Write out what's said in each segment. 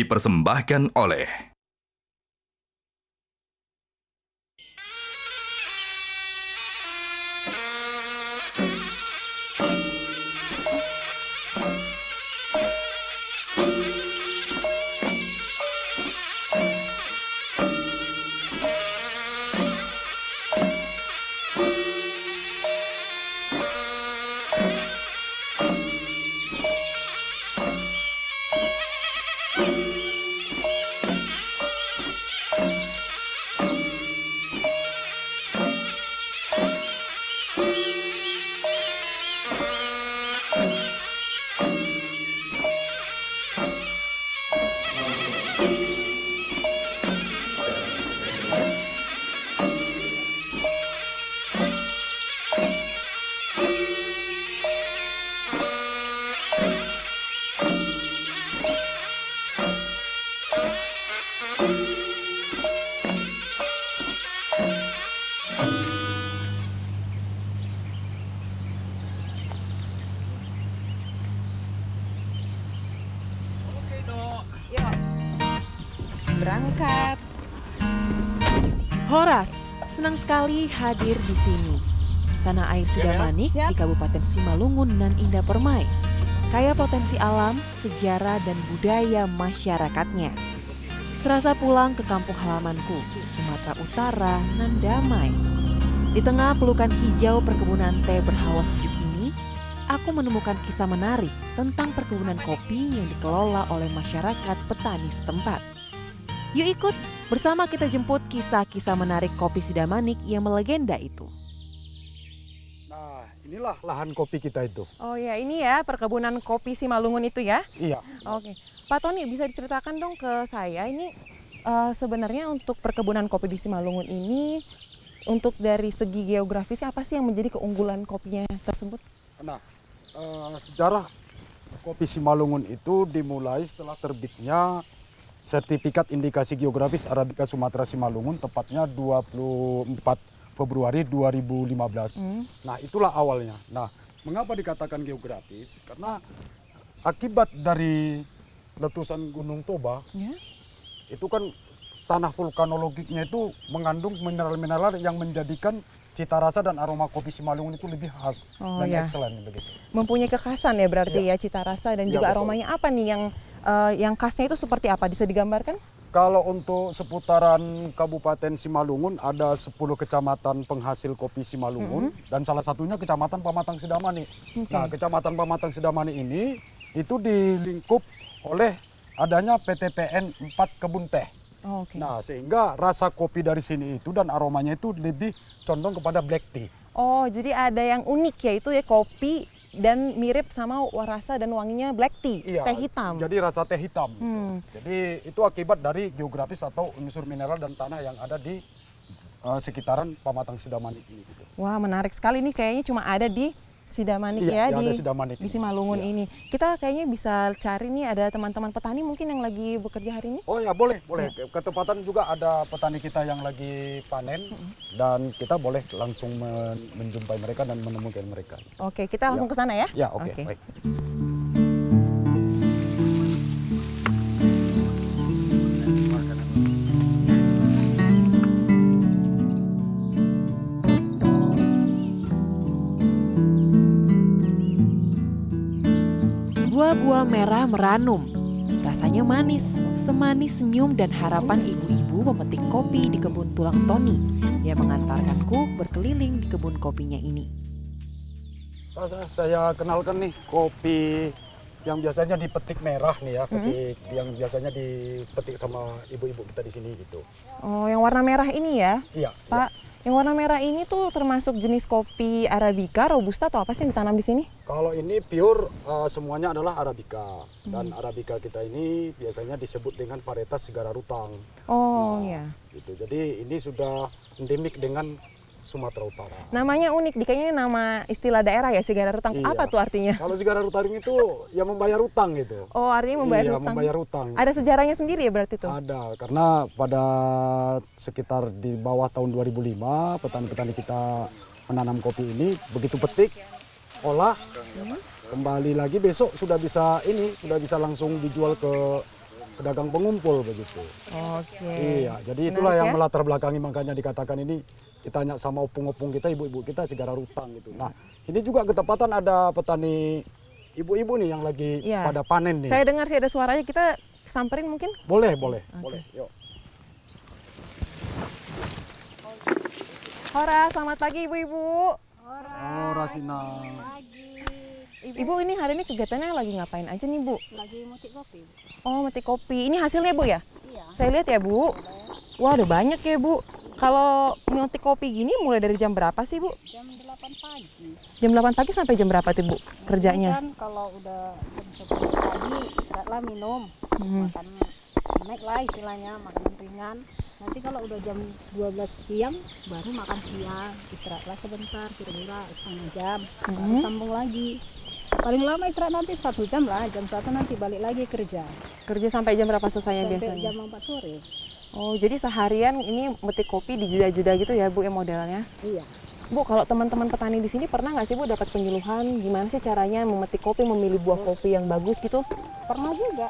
dipersembahkan oleh Yuk, berangkat. Horas senang sekali hadir di sini. Tanah air Sidamanik di Kabupaten Simalungun nan Indah Permai. Kaya potensi alam, sejarah dan budaya masyarakatnya. Serasa pulang ke kampung halamanku, Sumatera Utara nan damai. Di tengah pelukan hijau perkebunan teh berhawa sejuk ini, aku menemukan kisah menarik tentang perkebunan kopi yang dikelola oleh masyarakat petani setempat. Yuk ikut bersama kita jemput kisah-kisah menarik kopi Sidamanik yang melegenda itu. Nah, inilah lahan kopi kita itu. Oh ya, ini ya perkebunan kopi Simalungun itu ya? Iya. Oke, Pak Tony bisa diceritakan dong ke saya ini sebenarnya untuk perkebunan kopi di Simalungun ini untuk dari segi geografisnya apa sih yang menjadi keunggulan kopinya tersebut? Nah, sejarah kopi Simalungun itu dimulai setelah terbitnya sertifikat indikasi geografis Arabica Sumatera Simalungun, tepatnya 24 Februari 2015. Nah, itulah awalnya. Nah, mengapa dikatakan geografis? Karena akibat dari letusan Gunung Toba, itu kan tanah vulkanologiknya itu mengandung mineral-mineral yang menjadikan cita rasa dan aroma kopi Simalungun itu lebih khas dan excellent begitu. Mempunyai kekhasan ya berarti ya cita rasa dan juga betul. aromanya apa nih yang khasnya itu seperti apa? Bisa digambarkan? Kalau untuk seputaran Kabupaten Simalungun ada 10 kecamatan penghasil kopi Simalungun dan salah satunya Kecamatan Pamatang Sidamani. Nah, Kecamatan Pamatang Sidamani ini itu dilingkup oleh adanya PTPN 4 kebun teh. Nah, sehingga rasa kopi dari sini itu dan aromanya itu lebih condong kepada black tea. Oh, jadi ada yang unik yaitu ya kopi dan mirip sama rasa dan wanginya black tea, Iya, teh hitam. Jadi rasa teh hitam. Jadi itu akibat dari geografis atau unsur mineral dan tanah yang ada di sekitaran Pamatang Sidamani ini. Gitu. Wah, menarik sekali nih kayaknya cuma ada di Sidamanik Iya, ya ada Sidamanik di ini. Simalungun Iya. ini. Kita kayaknya bisa cari nih ada teman-teman petani mungkin yang lagi bekerja hari ini. Oh ya, boleh. Ketepatan juga ada petani kita yang lagi panen dan kita boleh langsung menjumpai mereka dan menemukan mereka. Oke, kita langsung ke sana ya. Ya, oke. Baik. Buah-buah merah meranum, rasanya manis, semanis senyum dan harapan ibu-ibu memetik kopi di kebun tulang Tony yang mengantarkanku berkeliling di kebun kopinya ini. Saya kenalkan nih kopi yang biasanya dipetik merah nih ya, petik yang biasanya dipetik sama ibu-ibu kita di sini gitu. Oh, yang warna merah ini ya, Iya, Pak. Yang warna merah ini tuh termasuk jenis kopi Arabica, Robusta atau apa sih yang ditanam di sini? Kalau ini pure semuanya adalah Arabica dan Arabica kita ini biasanya disebut dengan varietas Segara Rutang. Oh ya. Gitu. Jadi ini sudah endemik dengan Sumatera Utara. Namanya unik, kayaknya nama istilah daerah ya, Segara Rutang. Iya. Apa tuh artinya? Kalau Segara Rutang itu ya membayar utang gitu. Oh, artinya membayar Iya, hutang. membayar utang. Ada sejarahnya sendiri ya berarti tuh? Ada, karena pada sekitar di bawah tahun 2005 petani-petani kita menanam kopi ini, begitu petik, olah, kembali lagi besok sudah bisa langsung dijual ke pedagang pengumpul begitu. Oke. Iya, jadi itulah Menarik yang ya. melatar belakangi, makanya dikatakan ini kita tanya sama opung-opung kita, ibu-ibu kita segara rutang gitu. Nah, ini juga ketepatan ada petani ibu-ibu nih yang lagi Iya. pada panen nih. Saya dengar sih ada suaranya, kita samperin mungkin? Boleh. Yuk. Hora, selamat pagi ibu-ibu. Oh, Rasina. Ibu ini hari ini kegiatannya lagi ngapain aja nih Bu? Lagi metik kopi. Oh, metik kopi. Ini hasilnya Bu ya? Iya. Saya lihat ya Bu. Wah, ada banyak ya Bu. Kalau metik kopi gini mulai dari jam berapa sih Bu? Jam 8 pagi. Jam 8 pagi sampai jam berapa tuh Bu kerjanya? Kan kalau udah jam 10 pagi istirahatlah minum. Makan snack lah istilahnya, makanan ringan. Nanti kalau udah jam 12 siang baru makan siang. Istirahatlah sebentar, kira-kira setengah jam. Baru sambung lagi. Paling lama istirahat nanti 1 jam lah, jam 1 nanti balik lagi kerja. Kerja sampai jam berapa selesainya Sampai biasanya? jam 4 sore. Oh, jadi seharian ini metik kopi di jeda-jeda gitu ya Bu ya modelnya? Iya. Bu, kalau teman-teman petani di sini pernah nggak sih Bu dapat penyuluhan gimana sih caranya memetik kopi, memilih buah kopi yang bagus gitu? Pernah juga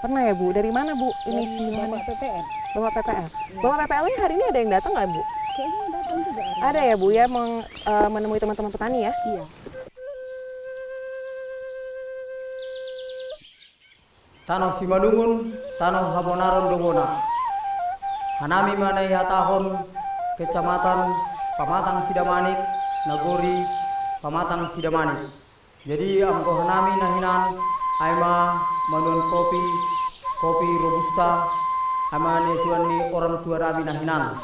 Pernah ya Bu? Dari mana Bu? Ini dari penyuluhannya? Bapak PPN. Bapak PPL. Bapak PPL ini hari ini ada yang datang nggak Bu? Kayaknya datang juga hari Ada ya Bu ya menemui teman-teman petani ya? Iya. Tano Simalungun, Tano Habonaron Dobona. Hanami manai hatahon, Kecamatan Pamatang Sidamanik, Nagori, Pamatang Sidamanik. Jadi amko hanami nahinan, aima manun kopi robusta, aima nesiwani orang tua rami nahinan.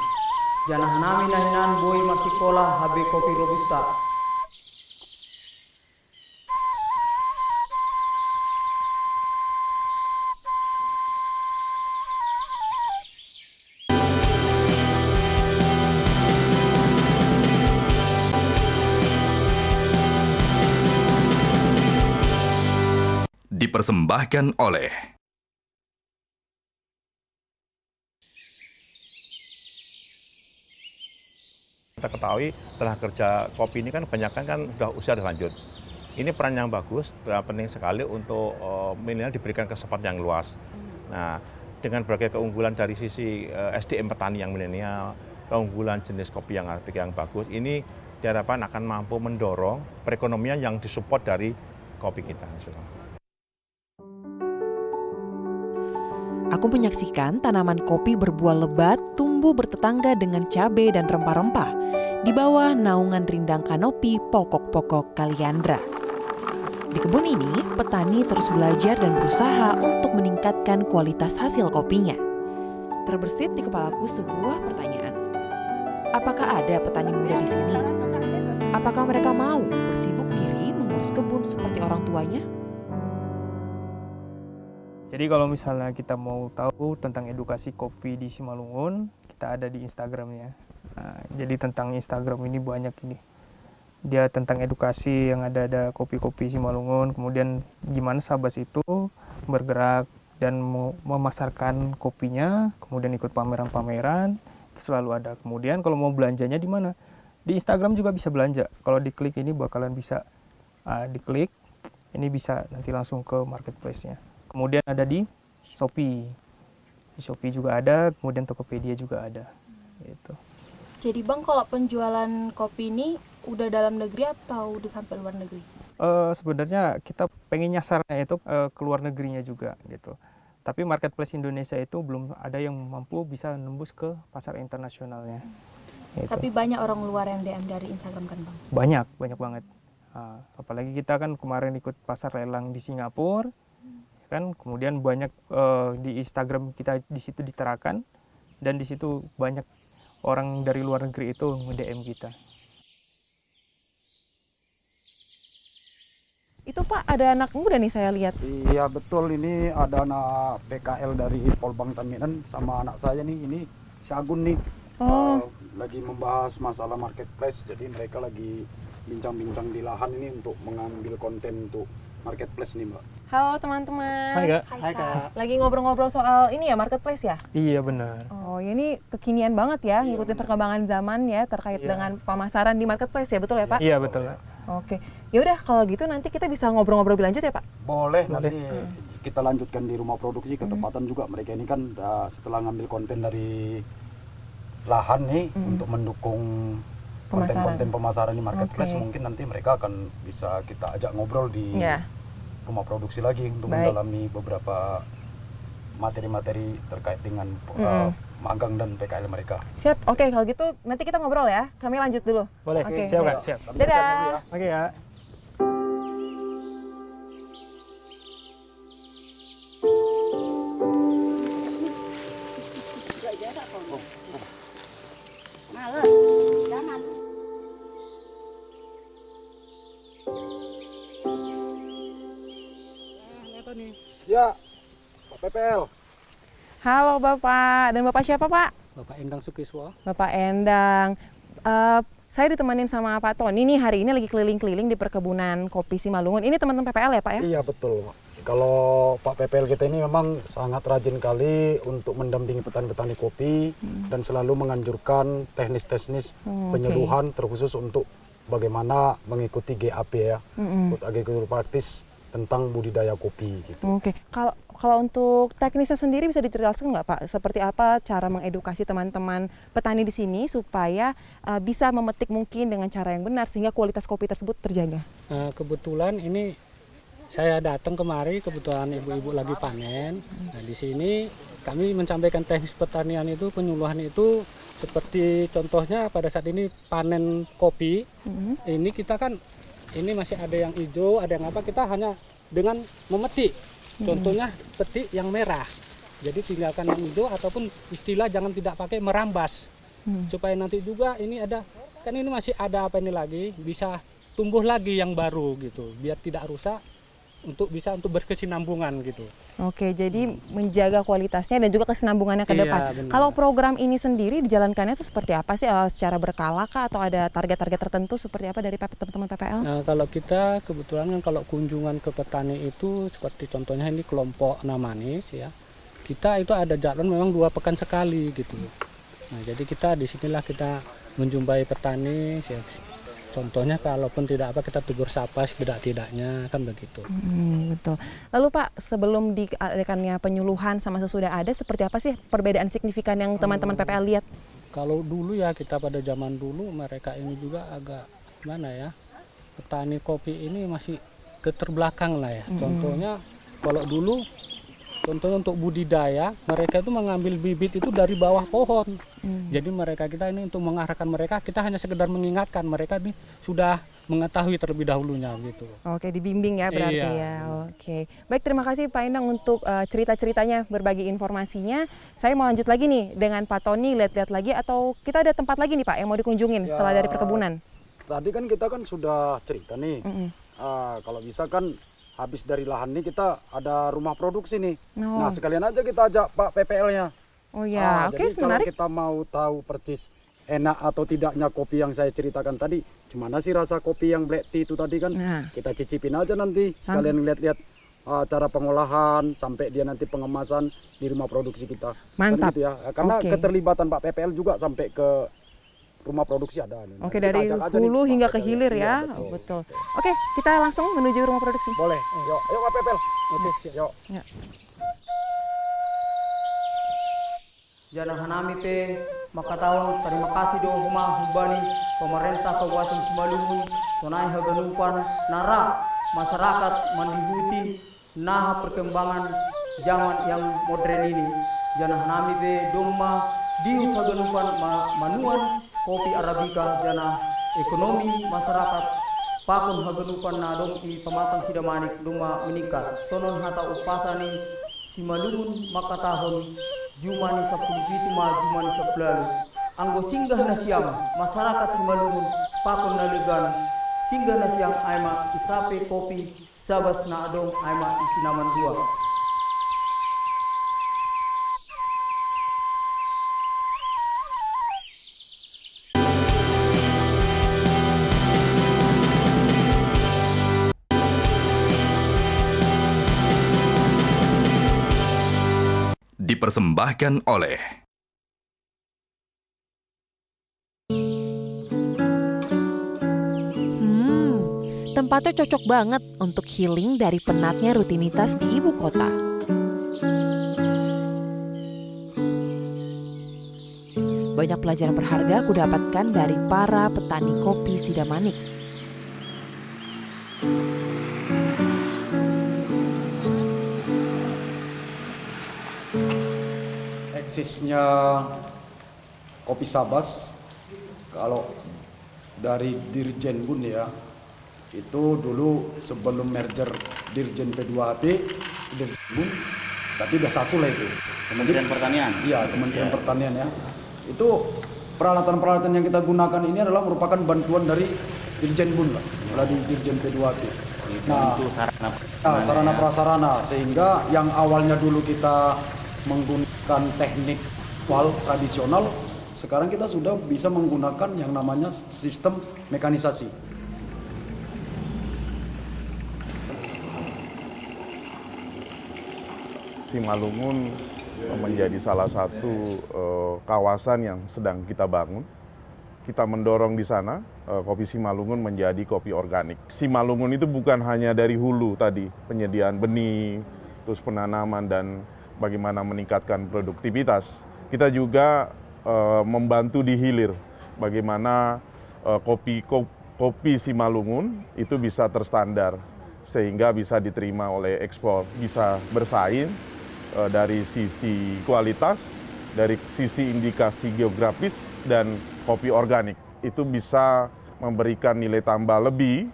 Jana hanami nahinan boy masikola habe kopi robusta. Dipersembahkan oleh kita ketahui tenaga kerja kopi ini kan kebanyakan kan sudah usia lanjut. Ini peran yang bagus, penting sekali untuk milenial diberikan kesempatan yang luas. Nah, dengan berbagai keunggulan dari sisi SDM petani yang milenial, keunggulan jenis kopi yang bagus, ini diharapkan akan mampu mendorong perekonomian yang disupport dari kopi kita. Aku menyaksikan tanaman kopi berbuah lebat tumbuh bertetangga dengan cabai dan rempah-rempah di bawah naungan rindang kanopi pokok-pokok kaliandra. Di kebun ini, petani terus belajar dan berusaha untuk meningkatkan kualitas hasil kopinya. Terbersit di kepalaku sebuah pertanyaan. Apakah ada petani muda di sini? Apakah mereka mau bersibuk diri mengurus kebun seperti orang tuanya? Jadi kalau misalnya kita mau tahu tentang edukasi kopi di Simalungun, kita ada di Instagramnya. Nah, jadi tentang Instagram ini banyak ini. Dia tentang edukasi yang ada kopi-kopi Simalungun, kemudian gimana Sabas itu bergerak dan memasarkan kopinya, kemudian ikut pameran-pameran, itu selalu ada. Kemudian kalau mau belanjanya di mana? Di Instagram juga bisa belanja. Kalau diklik ini bakalan bisa diklik, ini bisa nanti langsung ke marketplace-nya. Kemudian ada di Shopee. Di Shopee juga ada, kemudian Tokopedia juga ada. Gitu. Jadi Bang, kalau penjualan kopi ini udah dalam negeri atau udah sampai luar negeri? Sebenarnya kita pengen nyasarnya itu ke luar negerinya juga gitu. Tapi marketplace Indonesia itu belum ada yang mampu bisa nembus ke pasar internasionalnya. Gitu. Tapi banyak orang luar yang DM dari Instagram kan Bang? Banyak banget. Apalagi kita kan kemarin ikut pasar lelang di Singapura, kan kemudian banyak di Instagram kita di situ diterakan dan di situ banyak orang dari luar negeri itu nge-DM kita. Itu Pak ada anak muda nih saya lihat. Iya betul, ini ada anak PKL dari Polbang Taminan sama anak saya nih, ini si Agun nih. Lagi membahas masalah marketplace, jadi mereka lagi bincang-bincang di lahan ini untuk mengambil konten untuk marketplace nih Mbak. Halo teman-teman. Hai Kak. Hai Kak. Lagi ngobrol-ngobrol soal ini ya marketplace ya? Iya benar. Oh ini kekinian banget ya, ngikutin perkembangan zaman ya terkait dengan pemasaran di marketplace ya, betul ya Pak? Iya betul. Oke, ya udah kalau gitu nanti kita bisa ngobrol-ngobrol lebih lanjut ya Pak? Boleh. Nanti kita lanjutkan di rumah produksi, ketepatan juga mereka ini kan setelah ngambil konten dari lahan nih untuk mendukung konten-konten pemasaran di marketplace, mungkin nanti mereka akan bisa kita ajak ngobrol di rumah produksi lagi untuk mendalami beberapa materi-materi terkait dengan magang dan PKL mereka. Siap, oke kalau gitu nanti kita ngobrol ya. Kami lanjut dulu. Boleh, Oke, siap baik. Kak, siap. Dadah. Oke ya. Males, jangan. Ya, Pak PPL. Halo Bapak, dan Bapak siapa Pak? Bapak Endang Sukiswa. Bapak Endang. Saya ditemanin sama Pak Tony nih hari ini lagi keliling-keliling di perkebunan kopi Simalungun. Ini teman-teman PPL ya Pak ya? Iya betul, Pak. Kalau Pak PPL kita ini memang sangat rajin kali untuk mendampingi petani-petani kopi dan selalu menganjurkan teknis-teknis penyuluhan terkhusus untuk bagaimana mengikuti GAP ya, Good Agriculture Practice tentang budidaya kopi gitu. Oke, kalau untuk teknisnya sendiri bisa dijelaskan nggak Pak? Seperti apa cara mengedukasi teman-teman petani di sini supaya bisa memetik mungkin dengan cara yang benar sehingga kualitas kopi tersebut terjaga? Kebetulan ini saya datang kemari, kebetulan ibu-ibu lagi panen. Nah, di sini kami menyampaikan teknis pertanian itu, penyuluhan itu seperti contohnya pada saat ini panen kopi. Ini kita kan ini masih ada yang hijau, ada yang apa, kita hanya dengan memetik. Contohnya petik yang merah. Jadi tinggalkan yang hijau ataupun istilah jangan tidak pakai merambas. Supaya nanti juga ini ada, kan ini masih ada apa ini lagi, bisa tumbuh lagi yang baru gitu. Biar tidak rusak. Untuk bisa untuk berkesinambungan gitu. Oke, jadi menjaga kualitasnya dan juga kesinambungannya ke depan. Benar. Kalau program ini sendiri dijalankannya itu seperti apa sih? Secara berkala kah atau ada target-target tertentu seperti apa dari teman-teman PPL? Nah, kalau kita kebetulan kan kalau kunjungan ke petani itu seperti contohnya ini kelompok Namanis ya. Kita itu ada jalan memang 2 pekan sekali gitu. Nah, jadi kita di sinilah kita menjumpai petani ya. Contohnya kalaupun tidak apa kita tegur sapa setidak-tidaknya kan begitu. Betul. Lalu Pak, sebelum diadakannya penyuluhan sama sesudah ada, seperti apa sih perbedaan signifikan yang teman-teman PPL lihat? Kalau dulu ya kita pada zaman dulu mereka ini juga agak gimana ya, petani kopi ini masih keterbelakang lah ya. Contohnya kalau dulu, contohnya untuk budidaya mereka itu mengambil bibit itu dari bawah pohon. Jadi mereka kita ini untuk mengarahkan mereka, kita hanya sekedar mengingatkan mereka ini sudah mengetahui terlebih dahulunya gitu. Oke, dibimbing ya berarti ya. Oke, baik, terima kasih Pak Endang untuk cerita-ceritanya, berbagi informasinya. Saya mau lanjut lagi nih dengan Pak Tony, lihat-lihat lagi atau kita ada tempat lagi nih Pak yang mau dikunjungin setelah dari perkebunan? Tadi kan kita kan sudah cerita nih, kalau bisa kan habis dari lahan nih kita ada rumah produksi nih. Nah sekalian aja kita ajak Pak PPL-nya. Oh ya, oke, jadi menarik. kalau kita mau tahu persis enak atau tidaknya kopi yang saya ceritakan tadi, gimana sih rasa kopi yang black tea itu tadi kan, kita cicipin aja nanti, sekalian lihat-lihat cara pengolahan sampai dia nanti pengemasan di rumah produksi kita. Mantap. Kan gitu ya, karena keterlibatan Pak PPL juga sampai ke rumah produksi ada. Oke, dari hulu hingga ke hilir ya. Betul. Betul. Oke, kita langsung menuju rumah produksi. Boleh, yuk Pak PPL. Oke, yuk. Jana hanami pe maka tahun terima kasih do huma hubani pemerintah Kabupaten Simalungun sonai haganupan nara masyarakat mendihuti nah perkembangan zaman yang modern ini. Jana hanami pe domma di haganupan manuan kopi arabica jana ekonomi masyarakat pakun haganupan nadong i pematang sidamanik doma meningkat sonon hata upasani Simalungun maka tahun Jumani 10 itu mah Jumani 10 anggo singgah nasiam masyarakat Simalungun pakon nalegan singgah nasiam aima itape kopi sabas na adong aima isinaman dua. Dipersembahkan oleh Tempatnya cocok banget untuk healing dari penatnya rutinitas di ibu kota. Banyak pelajaran berharga aku dapatkan dari para petani kopi Sidamanik. Eksisnya Kopi Sabas, kalau dari Dirjen Bun ya, itu dulu sebelum merger Dirjen P2HP, Dirjen Bun, tapi udah satu lah itu. Kementerian Pertanian? Iya, Kementerian Pertanian ya. Itu peralatan-peralatan yang kita gunakan ini adalah merupakan bantuan dari Dirjen Bun lah, dari Dirjen P2HP. Nah, itu sarana prasarana, sehingga yang awalnya dulu kita menggunakan teknik wal tradisional, sekarang kita sudah bisa menggunakan yang namanya sistem mekanisasi. Simalungun menjadi salah satu kawasan yang sedang kita bangun. Kita mendorong di sana kopi Simalungun menjadi kopi organik. Simalungun itu bukan hanya dari hulu tadi, penyediaan benih, terus penanaman dan bagaimana meningkatkan produktivitas. Kita juga membantu di hilir, bagaimana kopi Simalungun itu bisa terstandar sehingga bisa diterima oleh ekspor, bisa bersaing dari sisi kualitas, dari sisi indikasi geografis, dan kopi organik itu bisa memberikan nilai tambah lebih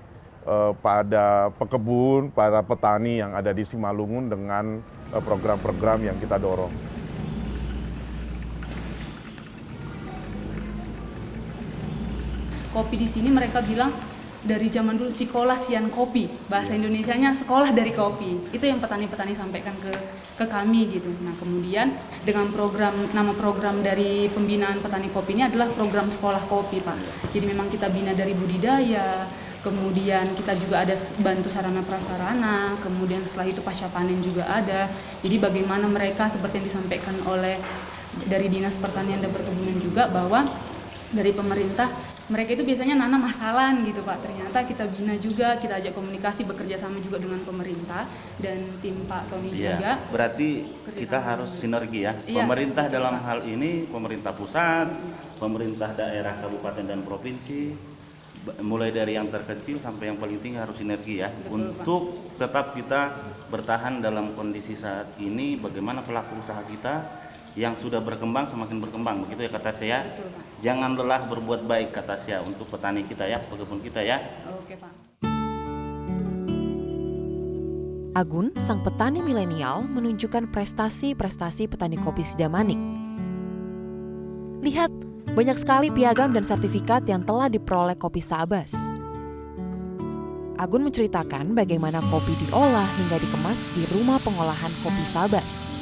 pada pekebun, para petani yang ada di Simalungun dengan program-program yang kita dorong. Kopi di sini mereka bilang dari zaman dulu sekolah sian kopi, bahasa Indonesianya sekolah dari kopi. Itu yang petani-petani sampaikan ke kami gitu. Nah, kemudian dengan nama program dari pembinaan petani kopi ini adalah program sekolah kopi, Pak. Jadi memang kita bina dari budidaya, kemudian kita juga ada bantu sarana prasarana, kemudian setelah itu pasca panen juga ada. Jadi bagaimana mereka seperti yang disampaikan oleh dari Dinas Pertanian dan Perkebunan juga, bahwa dari pemerintah mereka itu biasanya nanam masalan gitu Pak. Ternyata kita bina juga, kita ajak komunikasi, bekerja sama juga dengan pemerintah dan tim Pak Tony juga. Berarti kita harus sinergi ya. Pemerintah betul, dalam Pak. Hal ini pemerintah pusat, pemerintah daerah kabupaten dan provinsi, mulai dari yang terkecil sampai yang paling tinggi harus sinergi ya. Betul, untuk Pak. Tetap kita bertahan dalam kondisi saat ini. Bagaimana pelaku usaha kita yang sudah berkembang semakin berkembang, begitu ya kata saya. Betul, Pak. Jangan lelah berbuat baik kata saya untuk petani kita ya, pekebun kita ya. Oke, Pak. Agun, sang petani milenial, menunjukkan prestasi-prestasi petani kopi Sidamanik. Lihat, banyak sekali piagam dan sertifikat yang telah diperoleh kopi Sabas. Agun menceritakan bagaimana kopi diolah hingga dikemas di rumah pengolahan kopi Sabas.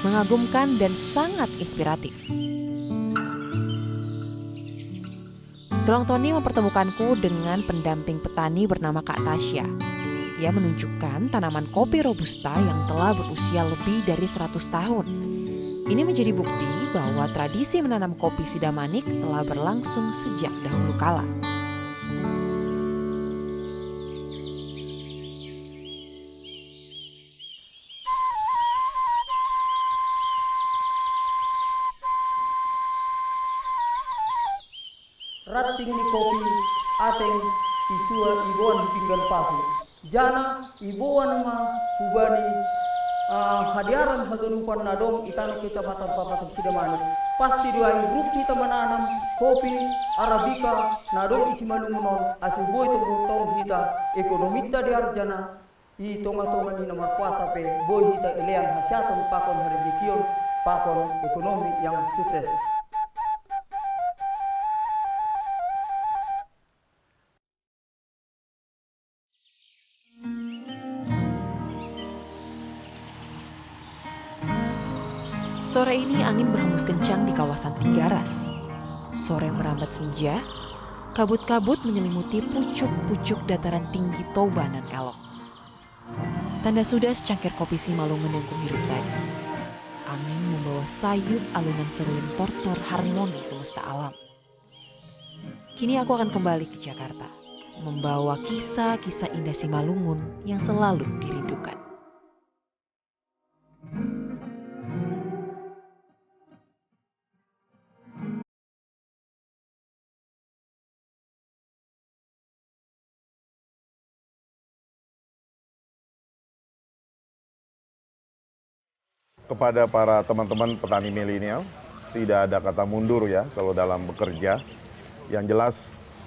Mengagumkan dan sangat inspiratif. Tulang Tony mempertemukanku dengan pendamping petani bernama Kak Tasya. Ia menunjukkan tanaman kopi Robusta yang telah berusia lebih dari 100 tahun. Ini menjadi bukti bahwa tradisi menanam kopi Sidamanik telah berlangsung sejak dahulu kala. Rating ni kopi ateng isua ibuan di pinggan pasir. Jana ibuan ma hubani hadiaran haganupan nadong itano kecamatan Papatan Sidamanik. Pasti doai rupi menanam kopi Arabica nadong isi malungunon asal boy tong hita ekonomi ta di arjana i tonga-tonga ni nomor kuasa pe boy hita elean hasyatan pakon harijikion pakon ekonomi yang sukses. Sore ini angin berhembus kencang di kawasan Tigaras. Sore merambat senja, kabut-kabut menyelimuti pucuk-pucuk dataran tinggi Toba dan Elok. Tanda sudah secangkir kopi Simalungun yang kuhirup tadi. Angin membawa sayup alunan seruling tortor harmoni semesta alam. Kini aku akan kembali ke Jakarta. membawa kisah-kisah indah Simalungun yang selalu dirindukan. Kepada para teman-teman petani milenial, tidak ada kata mundur ya kalau dalam bekerja. Yang jelas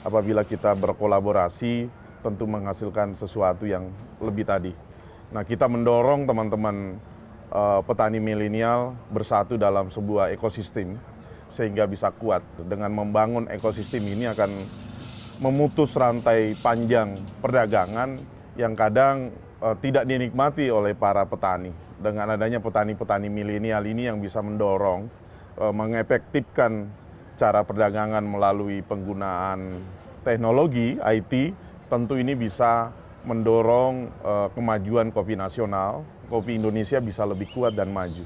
apabila kita berkolaborasi tentu menghasilkan sesuatu yang lebih tadi. Nah, kita mendorong teman-teman petani milenial bersatu dalam sebuah ekosistem sehingga bisa kuat. Dengan membangun ekosistem ini akan memutus rantai panjang perdagangan yang kadang tidak dinikmati oleh para petani. Dengan adanya petani-petani milenial ini yang bisa mendorong, mengefektifkan cara perdagangan melalui penggunaan teknologi IT, tentu ini bisa mendorong kemajuan kopi nasional, kopi Indonesia bisa lebih kuat dan maju.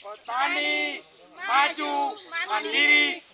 Petani maju mandiri